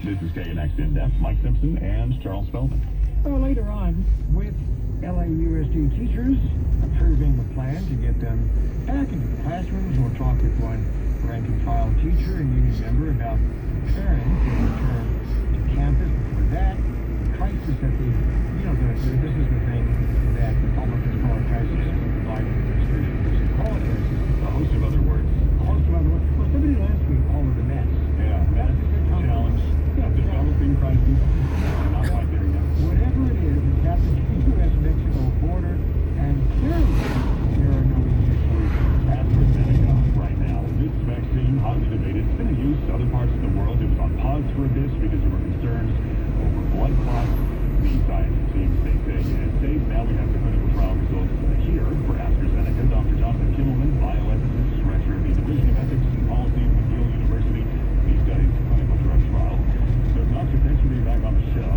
This is KNX In-Depth, Mike Simpson and Charles Feldman. Later on, with LAUSD teachers approving the plan to get them back into the classrooms, we'll talk with one rank-and-file teacher and union member about preparing to return to campus. Before that, the crisis at the, this is the thing that the public has called a crisis, the Biden administration doesn't call it a crisis. A host of other words. Well, somebody last week called it a mess. Yeah, mess, challenge, developing crisis. Not quite there yet. Whatever it is, it's happening to the U.S.-Mexico border, and clearly there are no easy solutions. AstraZeneca right now. This vaccine, hotly debated, it's been in use in other parts of the world. It was on pause for a bit because there were concerns over blood clots. The science teams, they say it's safe. Now we have the clinical trial results here for AstraZeneca. Dr. Jonathan Kimmelman, bioethicist, director of the Division of Ethics and Policy at McGill University. He studies clinical drug trials. So, Doctor, thanks for being back on the show.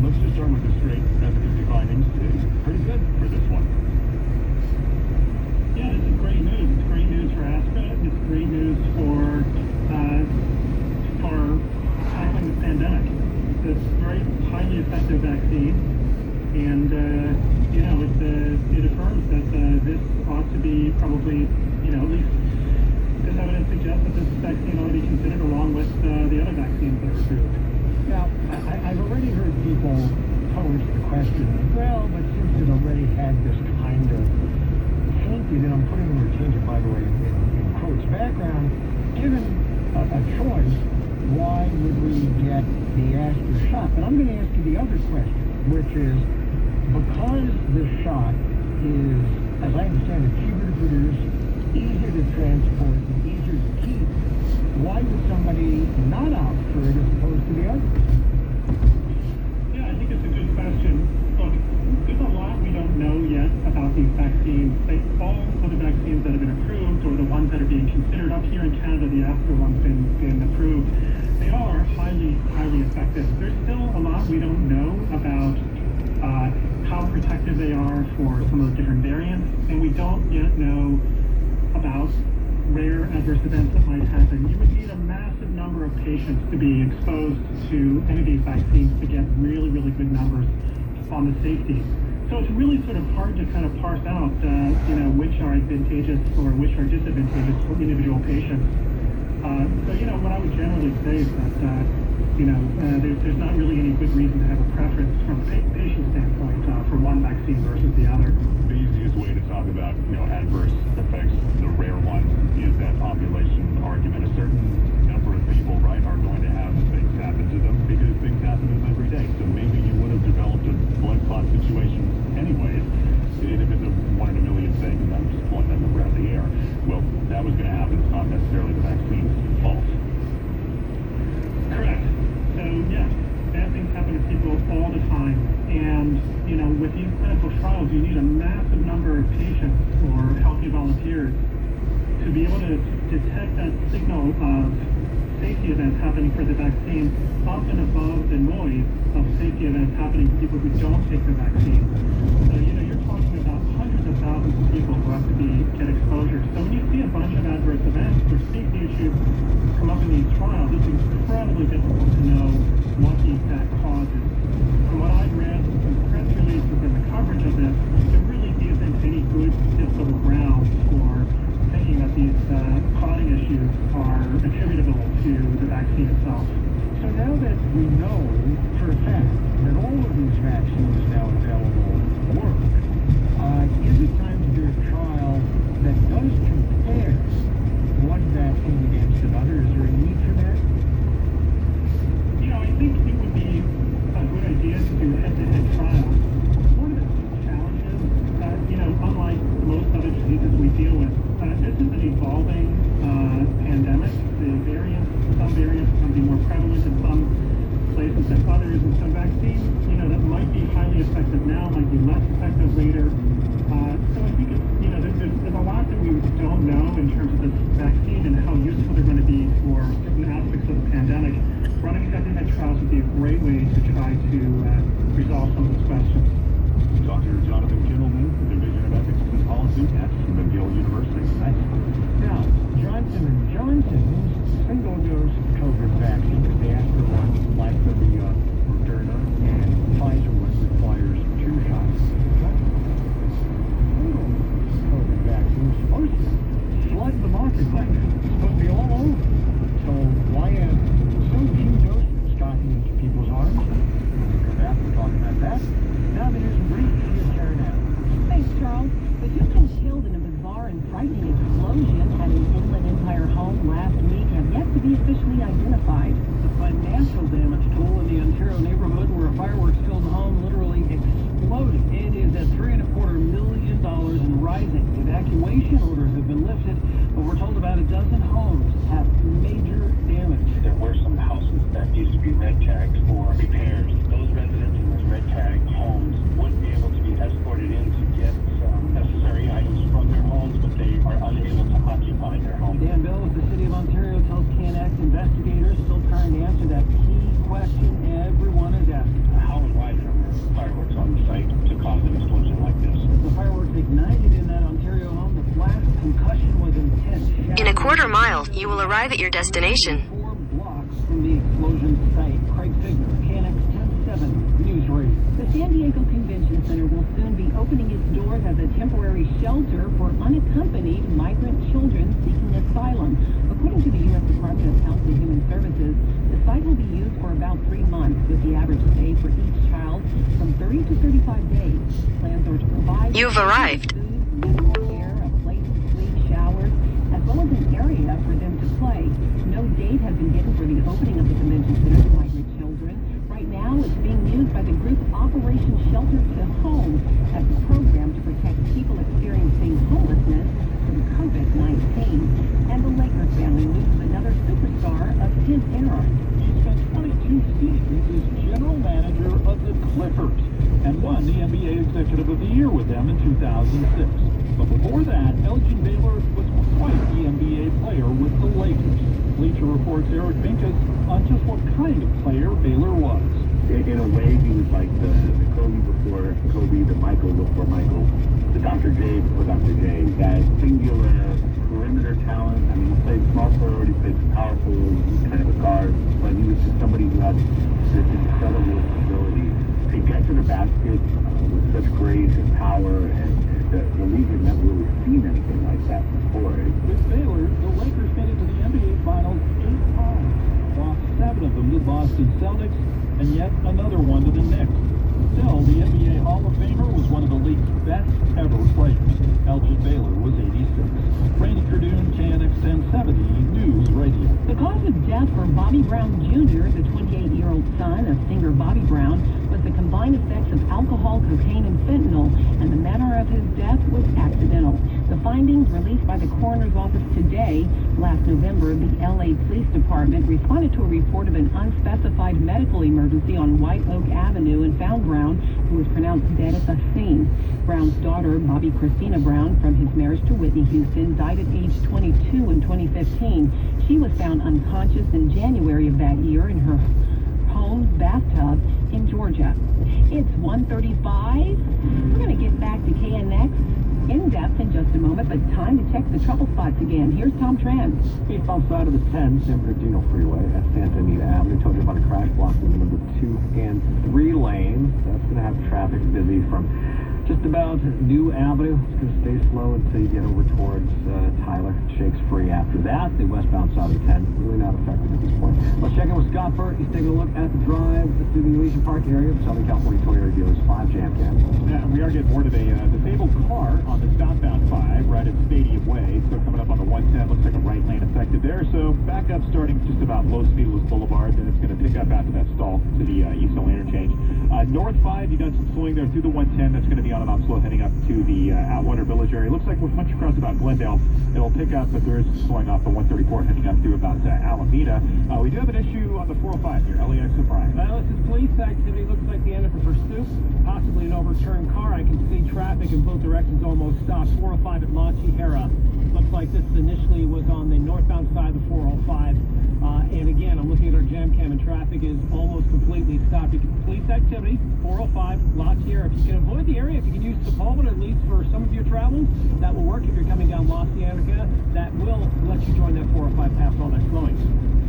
Let's just start with the straight efficacy findings. It's pretty good for this one. Yeah, this is great news. It's great news for Astra. It's great news for tackling the pandemic. It's a very highly effective vaccine, and it affirms that this ought to be probably, at least this evidence suggests that this vaccine ought to be considered along with the other vaccines that are approved. Now, I've already heard people pose the question, well, but since it already had this kind of tainted, and I'm putting the word tainted, by the way, in quotes, background, given a choice, why would we get the Astra shot? But I'm going to ask you the other question, which is, because the shot is, as I understand it, cheaper to produce, easier to transport, and easier to keep, why would somebody not opt for it as opposed to the other? Yeah, I think it's a good question. Look, there's a lot we don't know yet about these vaccines. All of the vaccines that have been approved, or the ones that are being considered up here in Canada, the Astra one's been approved, they all are highly, highly effective. There's still a lot we don't know about how protective they are for some of the different variants, and we don't yet know about rare adverse events that might happen. You would need a massive number of patients to be exposed to any of these vaccines to get really, really good numbers on the safety. So it's really sort of hard to kind of parse out, which are advantageous or which are disadvantageous for individual patients. What I would generally say is that, there's not really any good reason to have a preference from a patient standpoint for one vaccine versus the other. The easiest way to talk about, adverse effects, the rare ones, is that population argument. A certain number of people, right, are going to have things happen to them because things happen to them every day. So maybe you would have developed a blood clot situation anyways. And if it's a 1 in a million thing, and I'm just pulling that number out of the air, well, that was going to happen. It's not necessarily the vaccine's fault. Correct. So, yeah, bad things happen to people all the time. And, with these clinical trials, you need a massive number of patients or healthy volunteers to be able to detect that signal of safety events happening for the vaccine up and above the noise of safety events happening to people who don't take the vaccine. So, you're talking about hundreds of thousands of people who have to get exposure. So when you see a bunch of adverse events or safety issues come up in these trials, it's incredibly difficult to know what the exact cause is. From what I've read, the press releases and the coverage of this, there really isn't any good statistical grounds for thinking that these clotting issues are attributable to the vaccine itself. So now that we know for a fact that all of these vaccines now available work, is it time to do a trial that does compare one vaccine against another? Is there a need for that? I think it would be a good idea to do head-to-head trials. One of the challenges, unlike most other diseases we deal with, this is an evolving pandemic. Some variants are going to be more prevalent in some places than others, and some vaccines, that might be highly effective now might be less effective later. So I think there's a lot that we don't know in terms of this vaccine and how useful they're going to be for certain aspects of the pandemic. Running head-to-head trials would be a great way to try to resolve some of those questions. Dr. Jonathan Kimmelman, Division of Ethics and Policy at McGill University. Nice. Now, Johnson & Johnson's single-dose COVID vaccine, the Astra one, dozen homes have major damage. There were some houses that used to be red tagged for repairs. Those residents in those red tagged homes would be able to be escorted in to get some necessary items from their homes, but they are unable to occupy their homes. Dan Bell with the City of Ontario tells KNX investigators still trying to answer that key question everyone is asking. How and why there were fireworks on the site to cause an explosion like this? The fireworks ignited in that Ontario home. The blast concussion was intense. In a quarter mile, you will arrive at your destination. 4 blocks from the explosion site. Craig Figner, KNX 10-7 News Radio. The San Diego Convention Center will soon be opening its doors as a temporary shelter for unaccompanied migrant children seeking asylum. According to the U.S. Department of Health and Human Services, the site will be used for about 3 months, with the average stay for each child from 30 to 35 days. Plans are to provide You've arrived. food, medical care, a place to sleep, showers, as well as an area for them to play. No date has been given for the opening of the convention center for migrant children. Right now, it's being used by the group Operation Shelter to Home as a program to protect people experiencing homelessness from COVID-19. And the Lakers family loses another superstar of his era. He spent 22 seasons as general manager of the Clippers and won the NBA Executive of the Year with them in 2006. But before that, Elgin Baylor was quite the NBA player with the Lakers. Bleacher Report's Eric Pincus on just what kind of player Baylor was. In a way, he was like the Kobe before Kobe, the Michael before Michael, the Dr. J before Dr. J. That singular perimeter talent. I mean, he played small forward, he played powerful, he was kind of a guard, but he was just somebody who had this incredible ability to get to the basket with such grace and power, and the league had never really seen anything like that before. With Baylor, the Lakers made it to the NBA Finals 8 times, lost 7 of them to the Boston Celtics, and yet another one to the Knicks. Still, the NBA Hall of Famer was one of the league's best ever players. Elgin Baylor was 86. Randy Cardoon, KNX 1070 News Radio. The cause of death for Bobby Brown Jr., the 28-year-old son of singer Bobby Brown, was the combined effects of alcohol, cocaine, and fentanyl, and the manner of his death was accidental. The findings released by the coroner's office today. Last November, the LA Police Department responded to a report of an unspecified medical emergency on White Oak Avenue and found Brown, who was pronounced dead at the scene. Brown's daughter, Bobby Christina Brown, from his marriage to Whitney Houston, died at age 22 in 2015. She was found unconscious in January of that year in her home's bathtub in Georgia. It's 1:35. We're going to get back to KNX in depth in just a moment, but time to check the trouble spots again. Here's Tom Tran. Eastbound side of the 10 San Bernardino Freeway at Santa Anita Avenue. Told you about a crash blocking the number 2 and 3 lanes. That's going to have traffic busy from just about New Avenue. It's going to stay slow until you get over towards Tyler. Shakes free after that. The westbound side of the 10 really not affected at this point. Let's check in with Scott Burt. He's taking a look at the drive through the Elysian Park area of Southern California Toyota dealers 5 jam cams. Yeah, we are getting word of a disabled car on the southbound 5 right at Stadium Way. So coming up on the 110, looks like a right lane affected there. So back up starting just about Los Feliz Boulevard, then it's going to pick up after that stall to the East Hill interchange. North 5, you got some slowing there through the 110. That's going to be on and off slow heading up to the Atwater Village area. Looks like once you cross about Glendale, it'll pick up, but there is slowing off the 134 heading up through about Alameda. We do have an issue on the 405 here, LAX and Bryan. This is police activity. Looks like the end of a pursuit, possibly an overturned car. I can see traffic in both directions almost stopped. 405 at La Chihera. Looks like this initially was on the northbound side of the 405. And again, I'm looking at our jam cam, and traffic is almost completely stopped. Police activity, 405, La Sierra. If you can avoid the area, if you can use Sepulveda at least for some of your travels, that will work. If you're coming down La Cienega, that will let you join that 405 past all that slowing.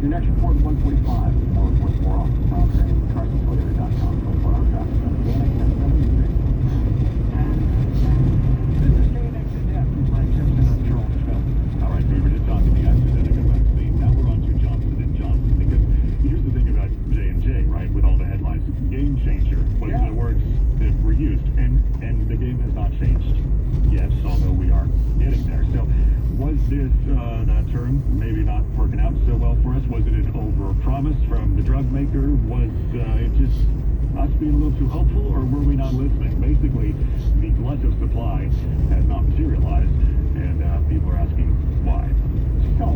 Your next report, 145. More reports, more off the top. CarsonToyota.com. 24-hour traffic. All right, so we were just talking the AstraZeneca vaccine. Now we're on to Johnson & Johnson, because here's the thing about J&J, right, with all the headlines. Game changer was the words that were used, and the game has not changed yet, although we are getting there. So was this, that term maybe not working out so well for us? Was it an over-promise from the drug maker? Was it just us being a little too hopeful, or were we not listening? Basically, the glut of supply has not materialized, and people are asking why. So,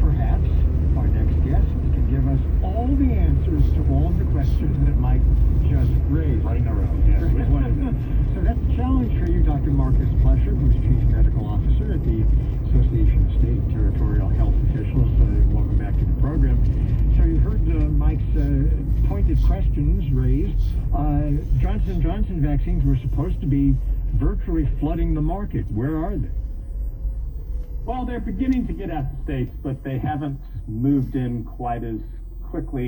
perhaps our next guest can give us all the answers to all of the questions that Mike just raised. Right in a row, yeah. Which one is it? So that's a challenge for you, Dr. Marcus Plesher, who's Chief Medical Officer at the Association of State and Territorial Health Officials. Welcome back to the program. So you heard Mike's pointed questions raised. Johnson & Johnson vaccines were supposed to be virtually flooding the market. Where are they? Well, they're beginning to get at the states, but they haven't moved in quite as quickly